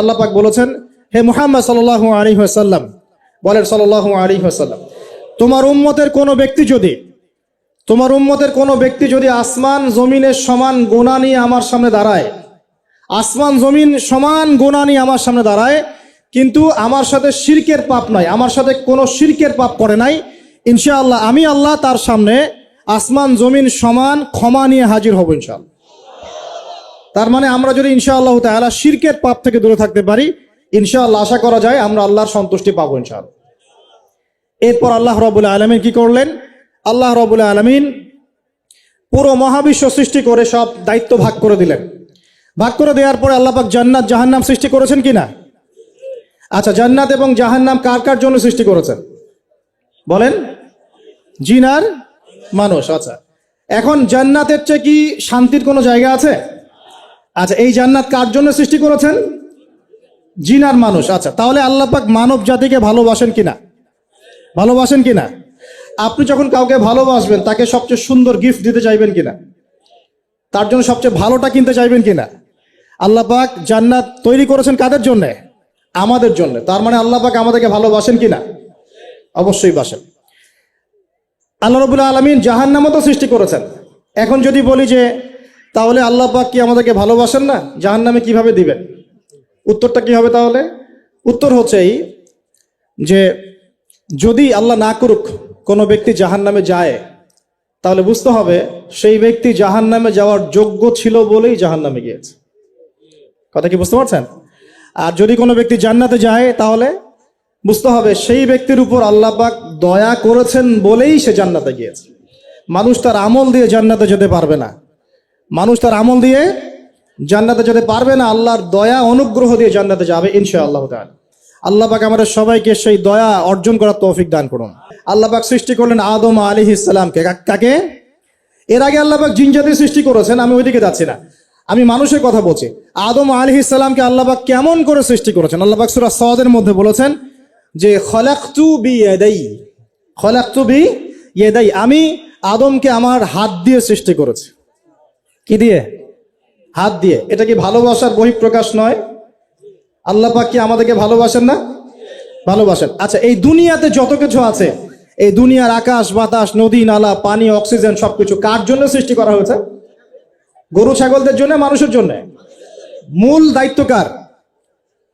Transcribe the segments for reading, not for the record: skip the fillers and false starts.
আল্লাহ পাক বলেছেন, হে মুহাম্মদ সাল্লাল্লাহু আলাইহি ওয়াসাল্লাম, বলেন সাল্লাল্লাহু আলাইহি ওয়াসাল্লাম, তোমার উম্মতের কোনো ব্যক্তি যদি আসমান জমিনের সমান গুনাহ নিয়ে আমার সামনে দাঁড়ায়, আসমান জমিন সমান গুনাহ নিয়ে আমার সামনে দাঁড়ায়, কিন্তু আমার সাথে শিরকের পাপ নাই, আমার সাথে কোনো শিরকের পাপ করে নাই, ইনশাআল্লাহ আমি আল্লাহ তার সামনে আসমান জমিন সমান ক্ষমা নিয়ে হাজির হব ইনশাআল্লাহ। তার মানে আমরা যদি ইনশাআল্লাহ তাআলা শিরকের পাপ থেকে দূরে থাকতে পারি, ইনশাআল্লাহ আশা করা যায় আমরা আল্লাহর সন্তুষ্টি পাবো ইনশাআল্লাহ। এরপর আল্লাহ রাব্বুল আলামিন কি করলেন? আল্লাহ রাব্বুল আলামিন পুরো মহাবিশ্ব সৃষ্টি করে সব দায়িত্ব ভাগ করে দিলেন। ভাগ করে দেওয়ার পরে আল্লাহ পাক জান্নাত জাহান্নাম সৃষ্টি করেছেন কিনা? আচ্ছা, জান্নাত এবং জাহান্নাম কার কার জন্য সৃষ্টি করেছেন বলেন? জিন আর মানুষ। আচ্ছা, এখন জান্নাতের চেয়ে কি শান্তির কোনো জায়গা আছে? আচ্ছা, এই জান্নাত কার জন্য সৃষ্টি করেছেন? জিন আর মানুষ। আচ্ছা, তাহলে আল্লাহ পাক মানব জাতিকে ভালোবাসেন কিনা? ভালোবাসেন কিনা? আপনি যখন কাউকে ভালোবাসবেন তাকে সবচেয়ে সুন্দর গিফট দিতে চাইবেন কিনা? তার জন্য সবচেয়ে ভালোটা কিনতে চাইবেন কিনা? আল্লাহ পাক জান্নাত তৈরি করেছেন কাদের জন্য? আমাদের জন্য। তার মানে আল্লাহ পাক আমাদেরকে ভালোবাসেন কিনা? অবশ্যই বাসেন। আল্লাহ রাব্বুল আলামিন জাহান্নামও তো সৃষ্টি করেছেন। এখন যদি বলি যে তাহলে আল্লাহ পাক কি আমাদেরকে ভালোবাসেন না, জাহান্নামে কিভাবে দিবেন? উত্তরটা কি হবে তাহলে? উত্তর হচ্ছে এই যে যদি আল্লাহ না করুক কোনো ব্যক্তি জাহান্নামে যায়, তাহলে বুঝতে হবে সেই ব্যক্তি জাহান্নামে যাওয়ার যোগ্য ছিল বলেই জাহান্নামে গিয়েছে। কথা কি বুঝতে পারছেন? আর যদি কোনো ব্যক্তি জান্নাতে যায়, তাহলে বুঝতে হবে সেই ব্যক্তির উপর আল্লাহ পাক দয়া করেছেন বলেই সে জান্নাতে গিয়েছে। মানুষ তার আমল দিয়ে জান্নাতে যেতে পারবে না, মানুষ তার আমল দিয়ে জান্নাতে যেতে পারবে না, আল্লাহর দয়া অনুগ্রহ দিয়ে জান্নাতে যাবে ইনশাআল্লাহ তাআলা। আল্লাহ পাক আমাদের সবাইকে সেই দয়া অর্জন করার তৌফিক দান করুন। আল্লাহ পাক সৃষ্টি করলেন আদম আলাইহিস সালামকে। কাকে? এর আগে আল্লাহ পাক জিন জাতি সৃষ্টি করেছেন, আমি ওইদিকে যাচ্ছি না, আমি মানুষের কথা বলছি। আদম আলাইহিস সালামকে আল্লাহ পাক কেমন করে সৃষ্টি করেছেন? আল্লাহ পাক সূরা সাদের মধ্যে বলেছেন যে খলাকতু বিয়াদাই, আমি আদমকে আমার হাত দিয়ে সৃষ্টি করেছি। কি দিয়ে? হাত দিয়ে। এটা কি ভালোবাসার বহিঃপ্রকাশ নয়? আল্লাহ পাক কি আমাদেরকে ভালোবাসেন না? ভালোবাসেন। আচ্ছা, এই দুনিয়াতে যত কিছু আছে, এই দুনিয়ার আকাশ বাতাস নদী নালা পানি অক্সিজেন সবকিছু কার জন্য সৃষ্টি করা হয়েছে? গরু ছাগলদের জন্য, মানুষের জন্য? মূল দায়িত্ব কার?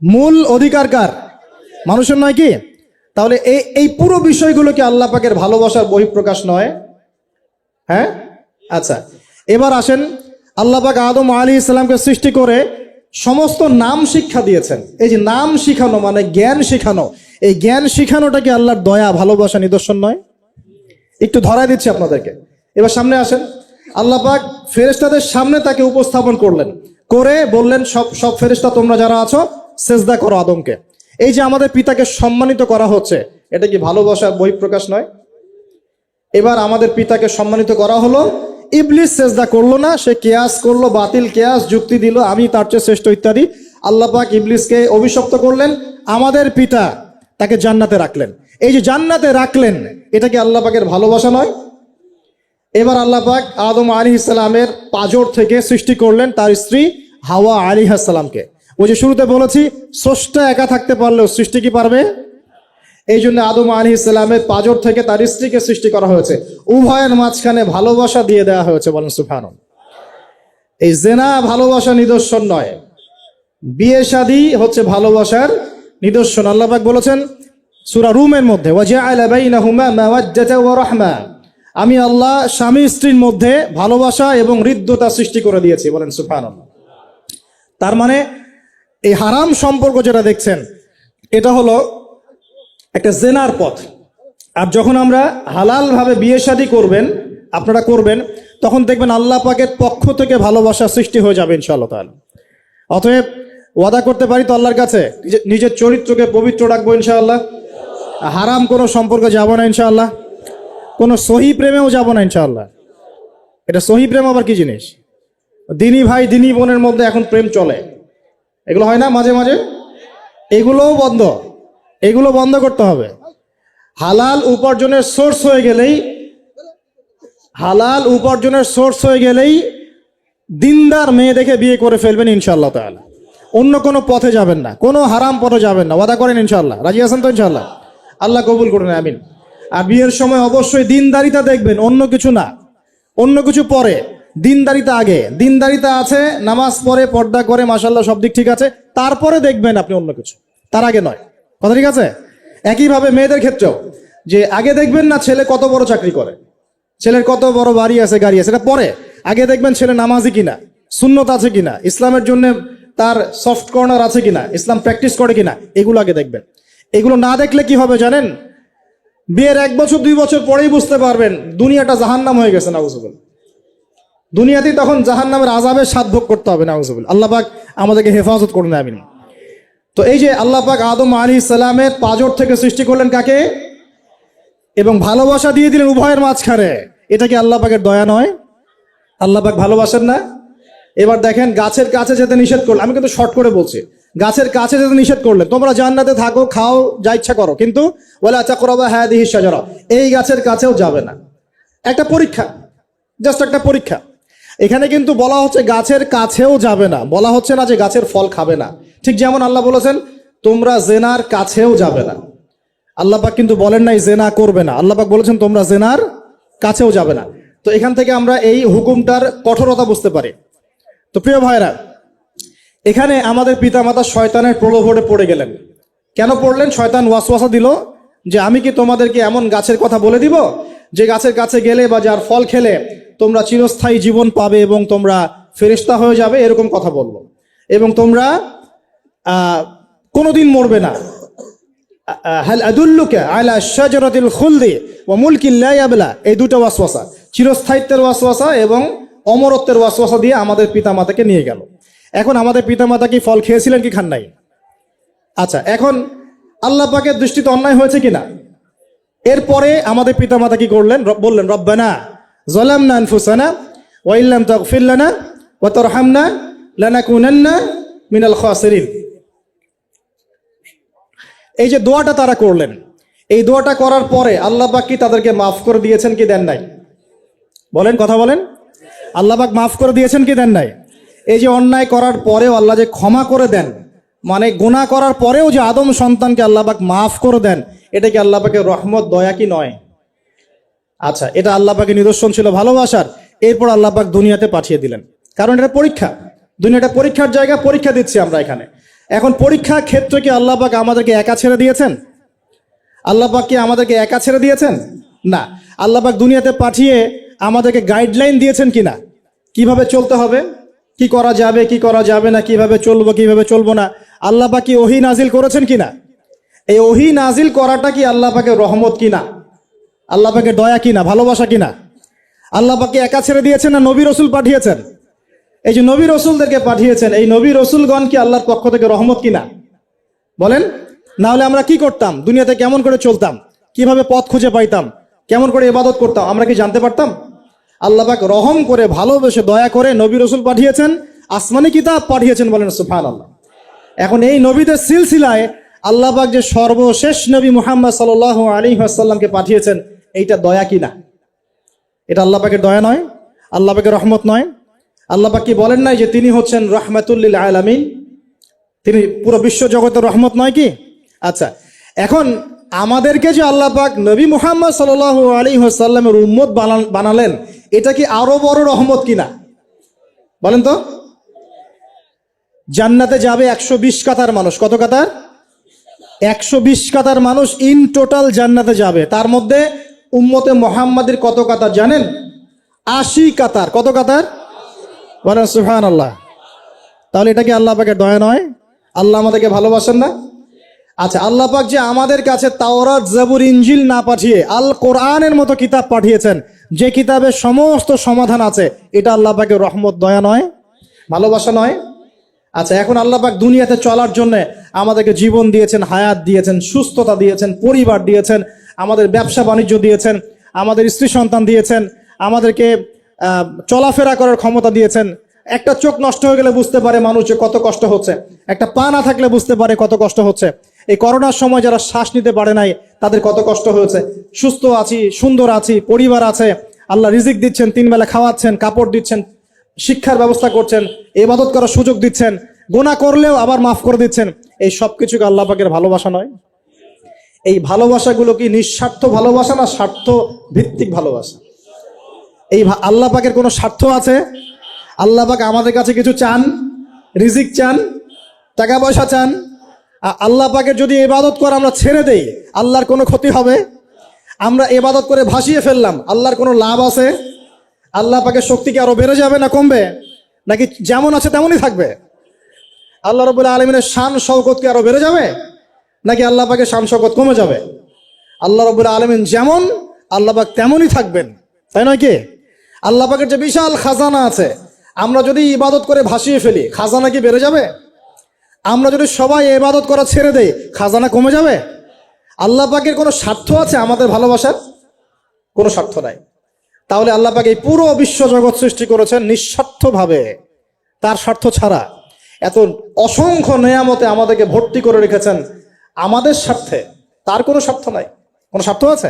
মূল অধিকার কার? মানুষের নয় কি? তাহলে এই পুরো বিষয়গুলো কি আল্লাহ পাকের ভালোবাসার বহিঃপ্রকাশ নয়? হ্যাঁ। আচ্ছা, এবার আসেন, আল্লাহ পাক আদম আলাইহিস সালামকে সৃষ্টি করে সমস্ত নাম শিক্ষা দিয়েছেন। এই যে নাম শিখানো মানে জ্ঞান শিখানো, এই জ্ঞান শিখানোটা কি আল্লাহর দয়া ভালোবাসা নিদর্শন নয়? একটু ধরাই দিচ্ছি আপনাদেরকে। এবার সামনে আসেন, আল্লাহ পাক ফেরেশতাদের সামনে তাকে উপস্থাপন করলেন, করে বললেন সব ফেরেশতা তোমরা যারা আছো সেজদা করো আদমকে। এই যে আমাদের পিতাকে সম্মানিত করা হচ্ছে, এটা কি ভালোবাসার বহিঃপ্রকাশ নয়? এবার আমাদের পিতাকে সম্মানিত করা হলো, ইবলিস সেজদা করলো না, সে কিয়াস করলো, বাতিল কিয়াস যুক্তি দিল আমি তার চেয়ে শ্রেষ্ঠ ইত্যাদি। আল্লাহ পাক ইবলিসকে অভিশপ্ত করলেন, আমাদের পিতা তাকে জান্নাতে রাখলেন। এই যে জান্নাতে রাখলেন, এটা কি আল্লাহ পাকের ভালোবাসা নয়? এবার আল্লাহ পাক আদম আলাইহিস সালামের পাঁজর থেকে সৃষ্টি করলেন তার স্ত্রী হাওয়া আলাইহিস সালামকে। ওই যে শুরুতে বলেছি স্রষ্টা একা থাকতে পারলেও সৃষ্টি কি পারবে? এই জন্য আদম আলাইহিস সালামের পাঁজর থেকে তার স্ত্রীকে সৃষ্টি করা হয়েছে, উভয়ের মাঝখানে ভালোবাসা দিয়ে দেওয়া হয়েছে। বলেন সুবহানাল্লাহ। এই জেনা ভালোবাসা নিদর্শন নয়, বিয়ে শাদী হচ্ছে ভালোবাসার নিদর্শন। আল্লাহ পাক বলেছেন সূরা রুমের মধ্যে, ওয়াজআলা বাইনাহুমা মাওয়াজ্জাতা ওয়া রাহমা, আমি আল্লাহ স্বামী স্ত্রীর মধ্যে ভালোবাসা এবং হৃদ্যতা সৃষ্টি করে দিয়েছি। বলেন সুবহানাল্লাহ। তার মানে এই হারাম সম্পর্ক যেটা দেখছেন, এটা হলো একটা জেনার পথ। আর যখন আমরা হালাল ভাবে বিয়ে শাদী করবেন, আপনারা করবেন, তখন দেখবেন আল্লাহ পাকের পক্ষ থেকে ভালোবাসা সৃষ্টি হয়ে যাবে ইনশাআল্লাহ তাআলা। অতএব ওয়াদা করতে পারি তো আল্লাহর কাছে, নিজের চরিত্রকে পবিত্র রাখবো ইনশাআল্লাহ, হারাম কোনো সম্পর্কে যাব না ইনশাআল্লাহ, কোনো সহি প্রেমেও যাব না ইনশাআল্লাহ। এটা সহি প্রেম আবার কি জিনিস? দিনী ভাই দিনী বোনের মধ্যে এখন প্রেম চলে, এগুলো হয় না মাঝে মাঝে? এগুলোও বন্ধ, এগুলো বন্ধ করতে হবে। হালাল উপার্জনের সোর্স হয়ে গেলেই দিনদার মেয়ে দেখে বিয়ে করে ফেলবেন ইনশাআল্লাহ তাআলা। অন্য কোনো পথে যাবেন না, কোনো হারাম পথে যাবেন না, ওয়াদা করেন ইনশাআল্লাহ? রাজি আছেন তো ইনশাআল্লাহ? আল্লাহ কবুল করুন, আমিন। আর বিয়ের সময় অবশ্যই দিনদারিতা দেখবেন, অন্য কিছু না। অন্য কিছু পরে, দিনদারিতা আগে। দিনদারিতা আছে, নামাজ পড়ে, পর্দা করে, মাশাআল্লাহ সব দিক ঠিক আছে, তারপরে দেখবেন আপনি অন্য কিছু, তার আগে নয়। কথা ঠিক আছে? একইভাবে মেয়েদের ক্ষেত্রেও, যে আগে দেখবেন না ছেলে কত বড় চাকরি করে, ছেলের কত বড় বাড়ি আছে, গাড়ি আছে, এটা পরে। আগে দেখবেন ছেলে নামাজি কিনা, সুন্নত আছে কিনা, ইসলামের জন্য তার সফট কর্নার আছে কিনা, ইসলাম প্র্যাকটিস করে কিনা, এগুলো আগে দেখবেন। এগুলো না দেখলে কি হবে জানেন? বিয়ের 1 বছর 2 বছর পরেই বুঝতে পারবেন দুনিয়াটা জাহান্নাম হয়ে গেছে, নাউজুবিল্লাহ। দুনিয়াতেই তখন জাহান্নামের আযাবের স্বাদ ভোগ করতে হবে, নাউজুবিল্লাহ। আল্লাহ পাক আমাদেরকে হেফাজত করুন, আমিন। তো এই যে আল্লাহ পাক আদম আলাইহিস সালামের পাঁজর থেকে সৃষ্টি করলেন কাকে, এবং ভালোবাসা দিয়ে দিলেন উভয়ের মাঝখানে, এটা কি আল্লাহ পাকের দয়া নয়? আল্লাহ পাক ভালোবাসেন না? এবার দেখেন, গাছের কাছে যেতে নিষেধ করলেন, আমি কিন্তু শর্ট করে বলছি, গাছের কাছে যেতে নিষেধ করলেন, তোমরা জান্নাতে থাকো, খাও, যা ইচ্ছা করো, কিন্তু ওয়ালা তাকরাবা হাদিহি শাজারা, এই গাছের কাছেও যাবে না। একটা পরীক্ষা, জাস্ট একটা পরীক্ষা। এখানে কিন্তু বলা হচ্ছে গাছের কাছেও যাবে না, বলা হচ্ছে না যে গাছের ফল খাবে না। ঠিক যেমন আল্লাহ বলেছেন তোমরা জেনার কাছেও যাবে না, আল্লাহ পাক কিন্তু বলেন নাই জেনা করবে না, আল্লাহ পাক বলেছেন তোমরা জেনার কাছেও যাবে না। তো এখান থেকে আমরা এই হুকুমটার কঠোরতা বুঝতে পারি। তো প্রিয় ভাইরা, এখানে আমাদের পিতামাতা শয়তানের প্রলোভনে পড়ে গেলেন। কেন পড়লেন? শয়তান ওয়াসওয়াসা দিল যে আমি কি তোমাদেরকে এমন গাছের কথা বলে দিব যে গাছের কাছে গেলে বা যার ফল খেলে তোমরা চিরস্থায়ী জীবন পাবে এবং তোমরা ফেরেশতা হয়ে যাবে, এরকম কথা বলল, এবং তোমরা কোনোদিন মরবে না। হাল আদুল্লুকা আলা শাজারাতিল খুলদি ওয়া মুলকিন লা ইয়াবলা, এই দুটো ওয়াসওয়াসা, চিরস্থায়িত্বের ওয়াসওয়াসা এবং অমরত্বের ওয়াসওয়াসা দিয়ে আমাদের পিতামাতাকে নিয়ে গেল। এখন আমাদের পিতামাতা কি ফল খেয়েছিলেন কি খান নাই? আচ্ছা, এখন আল্লাহ পাকের দৃষ্টিতে অন্যায় হয়েছে কিনা? এরপরে আমাদের পিতামাতা কি করলেন? বললেন রব্বানা যালামনা আনফুসানা ওয়া ইল্লাম তাগফির লানা ওয়া তারহামনা লানাকুনান্না মিনাল খাসিরিন। এই যে দোয়াটা তারা করলেন, এই দোয়াটা করার পরে আল্লাহ পাক কি তাদেরকে মাফ করে দিয়েছেন কি দেন নাই? বলেন, কথা বলেন। আল্লাহ পাক মাফ করে দিয়েছেন কি দেন নাই? এই যে অন্যায় করার পরেও আল্লাহ যে ক্ষমা করে দেন, মানে গুনাহ করার পরেও যে আদম সন্তানকে আল্লাহ পাক মাফ করে দেন, এটা কি আল্লাহ পাকের রহমত, দয়া কি নয়? আচ্ছা, এটা আল্লাহ পাকের নিদর্শন ছিল ভালোবাসার। এরপর আল্লাহ পাক দুনিয়াতে পাঠিয়ে দিলেন, কারণ এটা পরীক্ষা, দুনিয়াটা পরীক্ষার জায়গা, পরীক্ষা দিচ্ছি আমরা এখানে। এখন পরীক্ষা ক্ষেত্রে কি আল্লাহ পাক আমাদেরকে একা ছেড়ে দিয়েছেন? আল্লাহ পাক কি আমাদেরকে একা ছেড়ে দিয়েছেন? না, আল্লাহ পাক দুনিয়াতে পাঠিয়ে আমাদেরকে গাইডলাইন দিয়েছেন কিনা, কিভাবে চলতে হবে, কি করা যাবে কি করা যাবে না, কিভাবে চলবো কিভাবে চলবো না। আল্লাহ পাক কি ওহী নাজিল করেছেন কিনা? এই ওহী নাজিল করাটা কি আল্লাহ পাকের রহমত কিনা, আল্লাহ পাকের দয়া কিনা, ভালোবাসা কিনা? আল্লাহ পাক কি একা ছেড়ে দিয়েছেন না নবী রসুল পাঠিয়েছেন? এই যে নবী রসুলদেরকে পাঠিয়েছেন, এই নবী রসুলগণ কি আল্লাহর পক্ষ থেকে রহমত কিনা? বলেন। না হলে আমরা কি করতাম? দুনিয়াতে কেমন করে চলতাম, কিভাবে পথ খুঁজে পাইতাম, কেমন করে ইবাদত করতাম, আমরা কি জানতে পারতাম? আল্লাহ পাক রহম করে, ভালোবেসে, দয়া করে নবী রসুল পাঠিয়েছেন, আসমানি কিতাব পাঠিয়েছেন, বলেন সুবহানাল্লাহ। এখন এই নবীদের সিলসিলায় আল্লাহ পাক যে সর্বশেষ নবী মুহাম্মদ সাল্লাল্লাহু আলাইহি ওয়াসাল্লামকে পাঠিয়েছেন, এইটা দয়া কিনা? এটা আল্লাহ পাকের দয়া নয়? আল্লাহ পাকের রহমত নয়? আল্লাহ পাক কি বলেন নাই যে তিনি হচ্ছেন রাহমাতুল লিল আলামিন, তিনি পুরো বিশ্ব জগতের রহমত নয় কি? আচ্ছা, এখন আমাদেরকে যে আল্লাহ পাক নবী মুহাম্মদ সাল্লাল্লাহু আলাইহি ওয়াসাল্লামের উম্মত বানালেন, এটা কি আরো বড় রহমত কিনা? বলেন তো। জান্নাতে যাবে 120 কাতার মানুষ। কত কাতার? 120 কাতার মানুষ ইন টোটাল জান্নাতে যাবে। তার মধ্যে উম্মতে মুহাম্মাদের কত কাতার জানেন? 80 কাতার। কত কাতার? বলেন সুবহানাল্লাহ। তাহলে এটা কি আল্লাহ পাকের দয়া নয়? আল্লাহ আমাদেরকে ভালোবাসেন না? আচ্ছা, আল্লাহ পাক যে আমাদের কাছে তাওরাত, জাবুর, ইনজিল না পাঠিয়ে আল কোরআনের মতো কিতাব পাঠিয়েছেন, যে কিতাবের সমস্ত সমাধান আছে, এটা আল্লাহ পাকের রহমত, দয়া নয়, ভালোবাসা নয়? আচ্ছা, এখন আল্লাহ পাক দুনিয়াতে চলার জন্য আমাদেরকে জীবন দিয়েছেন, হায়াত দিয়েছেন, সুস্থতা দিয়েছেন, পরিবার দিয়েছেন, আমাদের ব্যবসা বাণিজ্য দিয়েছেন, আমাদের স্ত্রী সন্তান দিয়েছেন, আমাদেরকে চলাফেরা করার ক্ষমতা দিয়েছেন। একটা চোখ নষ্ট হয়ে গেলে বুঝতে পারে মানুষ যে কত কষ্ট হচ্ছে, একটা পা না থাকলে বুঝতে পারে কত কষ্ট হচ্ছে। এই করোনার সময় যারা শ্বাস নিতে পারে নাই, তাদের কত কষ্ট হয়েছে। সুস্থ আছি, সুন্দর আছি, পরিবার আছে, আল্লাহ রিজিক দিচ্ছেন, 3 বেলা খাওয়াচ্ছেন, কাপড় দিচ্ছেন, শিক্ষার ব্যবস্থা করছেন, ইবাদত করার সুযোগ দিচ্ছেন, গুনাহ করলেও আবার মাফ করে দিচ্ছেন। এই সব কিছুকে আল্লাহ পাকের ভালোবাসা নয়? এই ভালোবাসাগুলো কি নিঃস্বার্থ ভালোবাসা না স্বার্থ ভিত্তিক ভালোবাসা? এই আল্লাহ পাকের কোনো স্বার্থ আছে? আল্লাহ পাক আমাদের কাছে কিছু চান? রিজিক চান? টাকা পয়সা চান? আল্লাহ পাকের যদি ইবাদত করে আমরা ছেড়ে দেই, আল্লাহর কোনো ক্ষতি হবে? আমরা ইবাদত করে ভাসিয়ে ফেললাম, আল্লাহর কোনো লাভ আছে? আল্লাহ পাকের শক্তি কি আরো বেড়ে যাবে না কমবে? নাকি যেমন আছে তেমনই থাকবে? আল্লাহ রাব্বুল আলামিনের শান শওকত কি আরো বেড়ে যাবে, নাকি আল্লাহ পাকের শান শওকত কমে যাবে? আল্লাহ রাব্বুল আলামিন যেমন, আল্লাহ পাক তেমনই থাকবেন, তাই নয় কি? আল্লাহ পাকের যে বিশাল খাজানা আছে, আমরা যদি ইবাদত করে ভাসিয়ে ফেলি, খাজানা কি বেড়ে যাবে? আমরা যদি সবাই ইবাদত করা ছেড়ে দেই, খাজানা কমে যাবে? আল্লাহ পাকের কোনো স্বার্থ আছে আমাদের ভালোবাসার? কোনো স্বার্থ নাই। তাহলে আল্লাহ পাক এই পুরো বিশ্বজগৎ সৃষ্টি করেছেন নিঃস্বার্থভাবে, তার স্বার্থ ছাড়া। এত অসংখ্য নেয়ামতে আমাদেরকে ভর্তি করে রেখেছেন আমাদের স্বার্থে, তার কোনো স্বার্থ নাই। কোনো স্বার্থ আছে?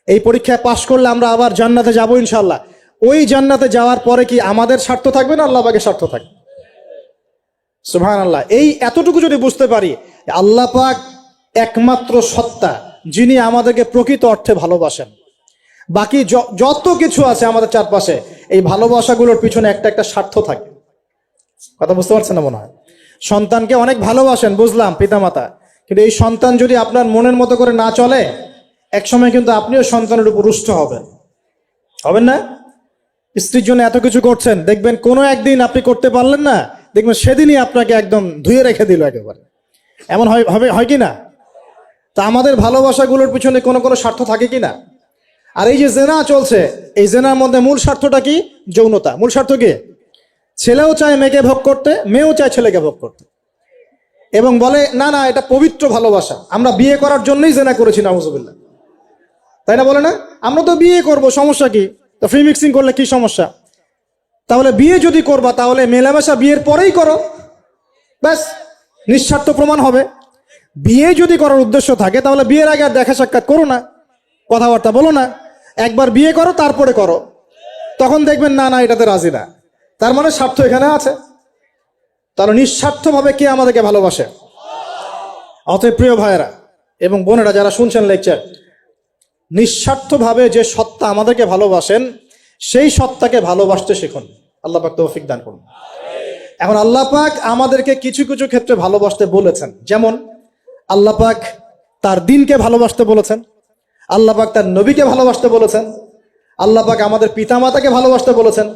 এই পরীক্ষায় পাশ করলে আমরা আবার জান্নাতে যাবো ইনশাল্লাহ। ওই জান্নাতে যাওয়ার পরে কি আমাদের স্বার্থ থাকবে না আল্লাহ পাকের স্বার্থ থাকবে? সুবহানাল্লাহ। এই এতটুকু যদি বুঝতে পারি, আল্লাহ পাক একমাত্র সত্তা যিনি আমাদেরকে প্রকৃত অর্থে ভালোবাসেন। বাকি যত কিছু আছে আমাদের চারপাশে, এই ভালোবাসাগুলোর পিছনে একটা একটা স্বার্থ থাকে। কথা বুঝতে পারছেন না মনে হয়? সন্তানকে অনেক ভালোবাসেন, বুঝলাম, পিতামাতা, কিন্তু এই সন্তান যদি আপনার মনের মতো করে না চলে, একসময় কিন্তু আপনিও সন্তানের উপর রুষ্ট হবেন, হবেন না? স্ত্রীর জন্য এত কিছু করছেন, দেখবেন কোনো একদিন আপনি করতে পারলেন না, দেখবেন সেদিনই আপনাকে একদম ধুয়ে রেখে দিল একেবারে। এমন হয় কি না? তা আমাদের ভালোবাসাগুলোর পিছনে কোনো কোনো স্বার্থ থাকে কি না? আর এই যে জেনা চলছে, এই জেনার মধ্যে মূল স্বার্থটা কি? যৌনতা। মূল স্বার্থ কি? ছেলেও চায় মেয়েকে ভোগ করতে, মেয়েও চায় ছেলেকে ভোগ করতে, এবং বলে না না এটা পবিত্র ভালোবাসা, আমরা বিয়ে করার জন্যই জেনা করেছি, নাউজুবিল্লাহ। তাই না? বলে না, আমরা তো বিয়ে করব, সমস্যা কি? তো ফ্রি মিক্সিং করলে কি সমস্যা? তাহলে বিয়ে যদি করবা, তাহলে মেলামেশা বিয়ের পরেই করো, ব্যাস, নিঃস্বার্থ প্রমাণ হবে। বিয়ে যদি করার উদ্দেশ্য থাকে, তাহলে বিয়ের আগে আর দেখা সাক্ষাৎ করো না, কথাবার্তা বলো না, একবার বিয়ে করো তারপরে করো, তখন দেখবেন না না এটাতে রাজি না, তার মানে স্বার্থ এখানে আছে। তাহলে নিঃস্বার্থভাবে কে আমাদেরকে ভালোবাসে? অতএব প্রিয় ভাইয়েরা এবং বোনেরা যারা শুনছেন লেকচার, নিঃস্বার্থভাবে যে সত্তা আমাদেরকে ভালোবাসেন, সেই সত্তাকে ভালোবাসতে শিখুন। আল্লাহ পাক তৌফিক দান করুন। এখন আল্লাহ পাক আমাদেরকে কিছু কিছু ক্ষেত্রে ভালোবাসতে বলেছেন, যেমন আল্লাহ পাক তার দ্বীনকে ভালোবাসতে বলেছেন, আল্লাহ পাক তার নবীকে ভালোবাসতে বলেছেন, আল্লাহ পাক আমাদের পিতামাতাকে ভালোবাসতে বলেছেন,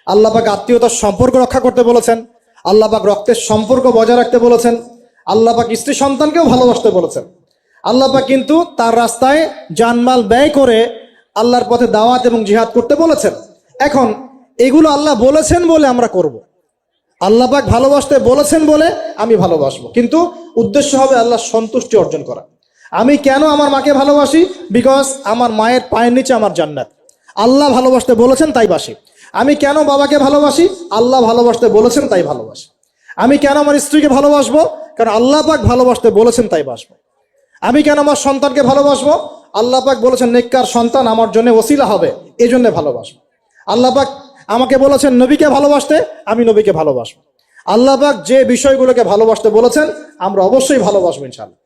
আল্লাহ পাক আত্মীয়তার সম্পর্ক রক্ষা করতে বলেছেন, আল্লাহ পাক রক্তের সম্পর্ক বজায় রাখতে বলেছেন, আল্লাহ পাক স্ত্রী সন্তানকেও ভালোবাসতে বলেছেন। আল্লাহ পাক কিন্তু তার রাস্তায় জানমাল ব্যয় করে আল্লাহর পথে দাওয়াত এবং জিহাদ করতে বলেছেন। এখন এগুলো আল্লাহ বলেছেন বলে আমরা করব, আল্লাহ পাক ভালোবাসতে বলেছেন বলে আমি ভালোবাসবো, কিন্তু উদ্দেশ্য হবে আল্লাহর সন্তুষ্টি অর্জন করা। আমি কেন আমার মাকে ভালোবাসি? বিকজ আমার মায়ের পায়ের নিচে আমার জান্নাত, আল্লাহ ভালোবাসতে বলেছেন তাই বাসি। আমি কেন বাবাকে ভালোবাসি? আল্লাহ ভালোবাসতে বলেছেন তাই ভালোবাসি। আমি কেন আমার স্ত্রীকে ভালোবাসবো? কারণ আল্লাহ পাক ভালোবাসতে বলেছেন তাই বাসবো। আমি কেন আমার সন্তানকে ভালোবাসবো? আল্লাহ পাক বলেছেন নেককার সন্তান আমার জন্য ওসিলা হবে, এই জন্য ভালোবাসবো। আল্লাহ পাক আমাকে বলেছেন নবীকে ভালোবাসতে, আমি নবীকে ভালোবাসবো। আল্লাহ পাক যে বিষয়গুলোকে ভালোবাসতে বলেছেন আমরা অবশ্যই ভালোবাসবো ইনশাআল্লাহ।